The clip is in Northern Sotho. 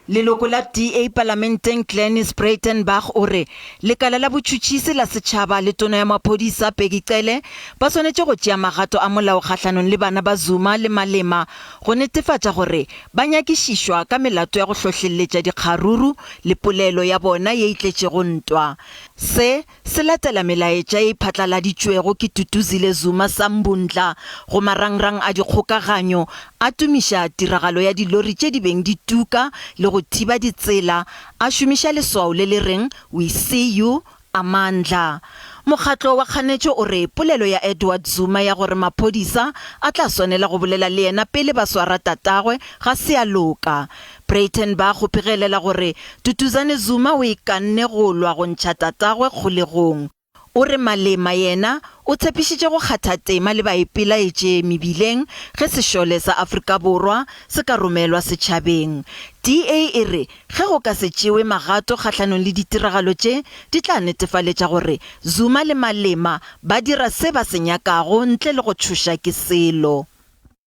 Leloko la DA Parlamenteng Glenis Breitenbach o re lekala la botšhotšhisi la setšhaba le tono ya maphodisa Peggy Cele ba swanetše go tšea magato a molao kgatlhanong le bana ba Zuma le Malema go netefatša gore ba nyakišišwa ka melato ya go hlohleletša dikgaruru le polelo ya bona ye itletšego ntwa. Se latela melaetša e phatlaladitšwego ke Tutuzile Zuma Sambundla go marangrang a dikgokaganyo a tumiša tiragalo ya dilori tše di beng di tuka le go thiba ditsela, a šomiša leswao le le reng "We see you, Amandla". Mokgatlo wa kganetšo o re polelo ya Edward Zuma ya gore maphodisa a tla swanela go bolela le yena pele ba swara tatagwe ga se a loka. Breitenbach go phegelela gore Tutuzane Zuma o ikanne go lwa go ntšha tatagwe kgolegong. O re Malema yena o tshepišitše go kgatha tema le baipelaetše mebileng ge sešole sa Afrika Borwa se ka romelwa setšhabeng. DA e re ge go ka se tšewe magato kgatlhanong le ditiragalo tše di tla netefaletša gore Zuma le Malema ba dira se ba se nyakago ntle le go tšhoša ke selo.